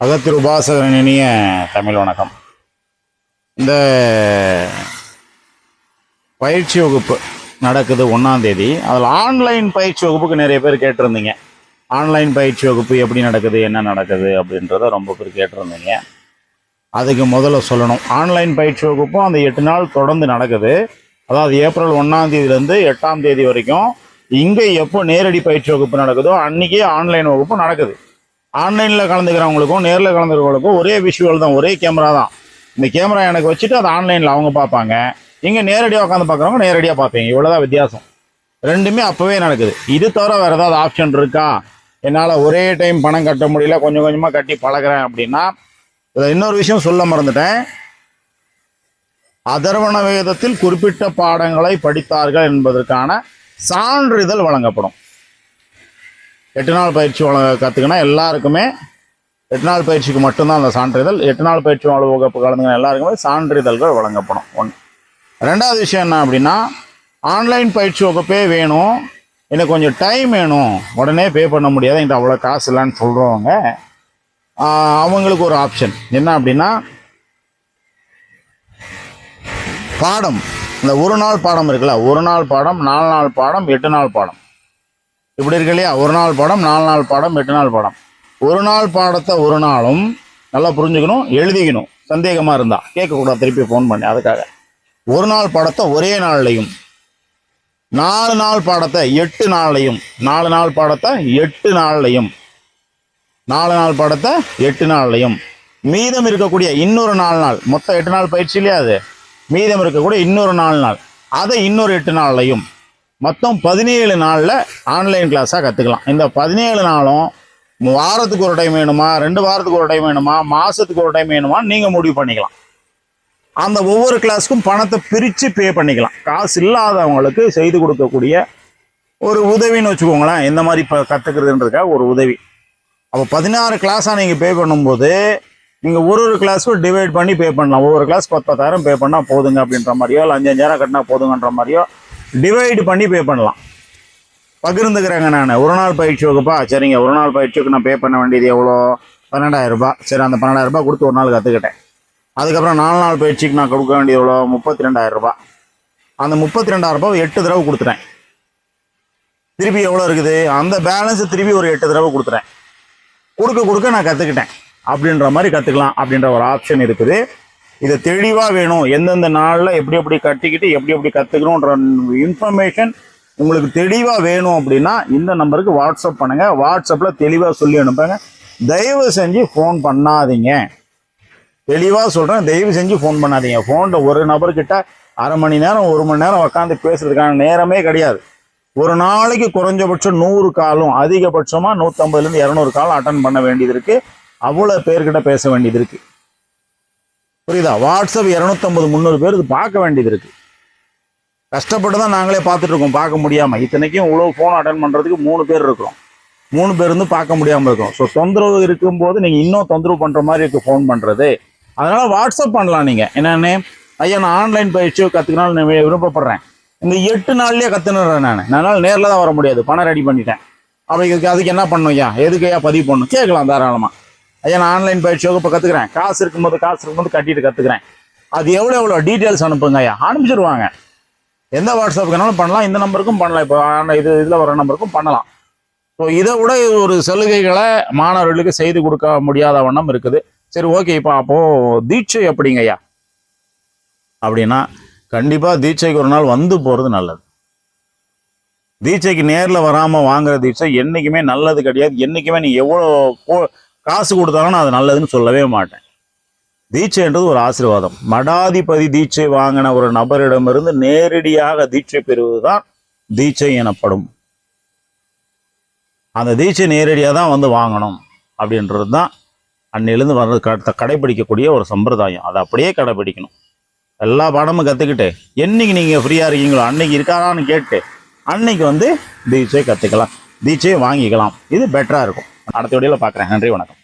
அகத்திரு உபாசகரின் இனிய தமிழ் வணக்கம். இந்த பயிற்சி வகுப்பு நடக்குது 1ஆம் தேதி. அதில் ஆன்லைன் பயிற்சி வகுப்புக்கு நிறைய பேர் கேட்டிருந்தீங்க. ஆன்லைன் பயிற்சி வகுப்பு எப்படி நடக்குது, என்ன நடக்குது அப்படின்றத ரொம்ப பேர் கேட்டிருந்தீங்க. அதுக்கு முதல்ல சொல்லணும், ஆன்லைன் பயிற்சி வகுப்பும் அந்த 8 நாள் தொடர்ந்து நடக்குது. அதாவது ஏப்ரல் 1ஆம் தேதியிலேருந்து 8ஆம் தேதி வரைக்கும் இங்கே எப்போ நேரடி பயிற்சி வகுப்பு நடக்குதோ அன்றைக்கே ஆன்லைன் வகுப்பு நடக்குது. ஆன்லைனில் கலந்துக்கிறவங்களுக்கும் நேரில் கலந்துக்கிறவங்களுக்கும் ஒரே விஷுவல் தான், ஒரே கேமரா தான். இந்த கேமரா எனக்கு வச்சுட்டு அதை ஆன்லைனில் அவங்க பார்ப்பாங்க, இங்கே நேரடியாக உட்காந்து பார்க்குறவங்க நேரடியாக பார்ப்பீங்க. இவ்வளோதான் வித்தியாசம். ரெண்டுமே அப்போவே நடக்குது. இது தவிர வேறு ஏதாவது ஆப்ஷன் இருக்கா, என்னால் ஒரே டைம் பணம் கட்ட முடியல, கொஞ்சம் கொஞ்சமாக கட்டி பழகிறேன் அப்படின்னா, இதில் இன்னொரு விஷயம் சொல்ல மறந்துட்டேன். அதர்வண வேதத்தில் குறிப்பிட்ட பாடங்களை படித்தார்கள் என்பதற்கான சான்றிதழ் வழங்கப்படும். 8 நாள் பயிற்சி கற்றுக்கினா எல்லாருக்குமே 8 நாள் பயிற்சிக்கு மட்டும்தான் அந்த சான்றிதழ். 8 நாள் பயிற்சி வகுப்பு கலந்துக்கின எல்லாருக்குமே சான்றிதழ்கள் வழங்கப்படும். 1. 2வது விஷயம் என்ன அப்படின்னா, ஆன்லைன் பயிற்சி வகுப்பே வேணும், எனக்கு கொஞ்சம் டைம் வேணும், உடனே பே பண்ண முடியாது, என்கிட்ட அவ்வளோ காசு இல்லைன்னு சொல்கிறவங்க அவங்களுக்கு ஒரு ஆப்ஷன் என்ன அப்படின்னா, பாடம் இந்த ஒரு நாள் பாடம் இருக்குல்ல, ஒரு நாள் பாடம், 4 நாள் பாடம், 8 நாள் பாடம், இப்படி இருக்கு இல்லையா? ஒரு நாள் பாடம், 4 நாள் பாடம், 8 நாள் பாடம். ஒரு நாள் பாடத்தை ஒரு நாளும் நல்லா புரிஞ்சுக்கணும், எழுதிக்கணும். சந்தேகமாக இருந்தால் கேட்கக்கூடாது, திருப்பி ஃபோன் பண்ணி. அதுக்காக ஒரு நாள் பாடத்தை ஒரே நாள்லையும், 4 நாள் பாடத்தை 8 நாள்லையும், 4 நாள் பாடத்தை 8 நாள்லையும், 4 நாள் பாடத்தை 8 நாள்லையும், மீதம் இருக்கக்கூடிய இன்னொரு 4 நாள், மொத்தம் 8 நாள் பயிற்சி இல்லையா, அது மீதம் இருக்கக்கூடிய இன்னொரு 4 நாள், அதை இன்னொரு 8 நாள்லையும், மொத்தம் 17 நாளில் ஆன்லைன் கிளாஸாக கற்றுக்கலாம். இந்த 17 நாளும் வாரத்துக்கு ஒரு டைம் வேணுமா, 2 வாரத்துக்கு ஒரு டைம் வேணுமா, மாதத்துக்கு ஒரு டைம் வேணுமா, நீங்கள் முடிவு பண்ணிக்கலாம். அந்த ஒவ்வொரு கிளாஸுக்கும் பணத்தை பிரித்து பே பண்ணிக்கலாம். காசு இல்லாதவங்களுக்கு செய்து கொடுக்கக்கூடிய ஒரு உதவின்னு வச்சுக்கோங்களேன். இந்த மாதிரி இப்போ கற்றுக்கிறதுன்றதுக்காக ஒரு உதவி. அப்போ 16 கிளாஸாக நீங்கள் பே பண்ணும்போது நீங்கள் ஒரு கிளாஸுக்கும் டிவைட் பண்ணி பே பண்ணலாம். ஒவ்வொரு கிளாஸ் 10,000 பே பண்ணால் போதுங்க அப்படின்ற மாதிரியோ, இல்லை 5,000 கட்டினா போதுங்கன்ற மாதிரியோ டிவைடு பண்ணி பே பண்ணலாம். பகிர்ந்துக்கிறேங்க நான். ஒரு நாள் பயிற்சி வகுப்பா, சரிங்க, ஒரு நாள் பயிற்சிக்கு நான் பே பண்ண வேண்டியது எவ்வளோ, 12,000 ரூபாய். சரி, அந்த 12,000 ரூபாய் கொடுத்து ஒரு நாள் கற்றுக்கிட்டேன். அதுக்கப்புறம் 4 நாள் பயிற்சிக்கு நான் கொடுக்க வேண்டியது எவ்வளோ, 32,000 ரூபாய். அந்த 32,000 ரூபாய் 8 தடவை கொடுத்துட்டேன். திருப்பி எவ்வளோ இருக்குது, அந்த பேலன்ஸு திருப்பி ஒரு 8 தடவை கொடுத்துட்டேன். கொடுக்க நான் கற்றுக்கிட்டேன் அப்படின்ற மாதிரி கற்றுக்கலாம் அப்படின்ற ஒரு ஆப்ஷன் இருக்குது. இதை தெளிவாக வேணும், எந்தெந்த நாளில் எப்படி எப்படி கட்டிக்கிட்டு எப்படி கற்றுக்கணுன்ற இன்ஃபர்மேஷன் உங்களுக்கு தெளிவாக வேணும் அப்படின்னா இந்த நம்பருக்கு வாட்ஸ்அப் பண்ணுங்கள். வாட்ஸ்அப்பில் தெளிவாக சொல்லி அனுப்புங்க. தயவு செஞ்சு ஃபோன் பண்ணாதீங்க. தெளிவாக சொல்கிறேன், தயவு செஞ்சு ஃபோன் பண்ணாதீங்க. ஃபோனில் ஒரு நபர்கிட்ட அரை மணி நேரம் 1 மணி நேரம் உட்காந்து பேசுறதுக்கான நேரமே கிடையாது. ஒரு நாளைக்கு குறைஞ்சபட்சம் 100 காலும், அதிகபட்சமாக 150லேருந்து 200 காலம் அட்டன் பண்ண வேண்டியது இருக்குது. அவ்வளோ பேர்கிட்ட பேச வேண்டியது இருக்குது. புரியுதா? வாட்ஸ்அப் 250-300 பேர் இது பார்க்க வேண்டியது இருக்குது. கஷ்டப்பட்டு தான் நாங்களே பார்த்துட்டு இருக்கோம், பார்க்க முடியாமல். இத்தனைக்கும் இவ்வளோ ஃபோன் அட்டன் பண்ணுறதுக்கு 3 பேர் இருக்கிறோம். 3 பேர் இருந்து பார்க்க முடியாமல் இருக்கோம். ஸோ தொந்தரவு இருக்கும்போது நீங்கள் இன்னும் தொந்தரவு பண்ணுற மாதிரி இருக்குது ஃபோன் பண்ணுறது. அதனால் வாட்ஸ்அப் பண்ணலாம். நீங்கள் என்னென்னு, ஐயா நான் ஆன்லைன் பயிற்சியை கற்றுக்கனாலும் நான் விருப்பப்படுறேன், இந்த 8 நாள்லேயே கற்றுனுறேன், நான் நேரில் தான் வர முடியாது, பணம் ரெடி பண்ணிட்டேன், அப்படி அதுக்கு என்ன பண்ணணும் ஐயா, எதுக்கு ஐயா பதிவு பண்ணணும் கேட்கலாம் தாராளமாக. ஐயா நான் ஆன்லைன் பயிற்சி வகுப்பு கற்றுக்கிறேன், காசு இருக்கும்போது கட்டிட்டு கற்றுக்கிறேன், அது எவ்வளோ டீட்டெயில்ஸ் அனுப்புங்க ஐயா, அனுப்பிச்சிடுவாங்க. எந்த வாட்ஸ்அப்புக்குனாலும் பண்ணலாம், இந்த நம்பருக்கும் பண்ணலாம், இப்போ இதில் வர நம்பருக்கும் பண்ணலாம். ஸோ இதை விட ஒரு சலுகைகளை மாணவர்களுக்கு செய்து கொடுக்க முடியாத வண்ணம் இருக்குது. சரி, ஓகே. இப்போ அப்போது தீட்சை எப்படிங்க ஐயா அப்படின்னா, கண்டிப்பாக தீட்சைக்கு ஒரு நாள் வந்து போகிறது நல்லது. தீட்சைக்கு நேரில் வராமல் வாங்குற தீட்சை என்றைக்குமே நல்லது கிடையாது. என்றைக்குமே நீங்கள் எவ்வளோ காசு கொடுத்தாலும் நான் அது நல்லதுன்னு சொல்லவே மாட்டேன். தீட்சைன்றது ஒரு ஆசீர்வாதம். மடாதிபதி தீட்சை வாங்கின ஒரு நபரிடமிருந்து நேரடியாக தீட்சை பெறுவது தான் தீட்சை எனப்படும். அந்த தீட்சை நேரடியாக தான் வந்து வாங்கணும் அப்படின்றது தான் அன்னையிலேருந்து வர்றது கடைப்பிடிக்கக்கூடிய ஒரு சம்பிரதாயம். அதை அப்படியே கடைப்பிடிக்கணும். எல்லா பாடமும் கற்றுக்கிட்டு என்னைக்கு நீங்கள் ஃப்ரீயாக இருக்கீங்களோ அன்னைக்கு இருக்காரான்னு கேட்டு அன்னைக்கு வந்து தீட்சை கற்றுக்கலாம், தீட்சையை வாங்கிக்கலாம். இது பெட்டராக இருக்கும். அடுத்த வீடியோவில் பார்க்குறேன். நன்றி, வணக்கம்.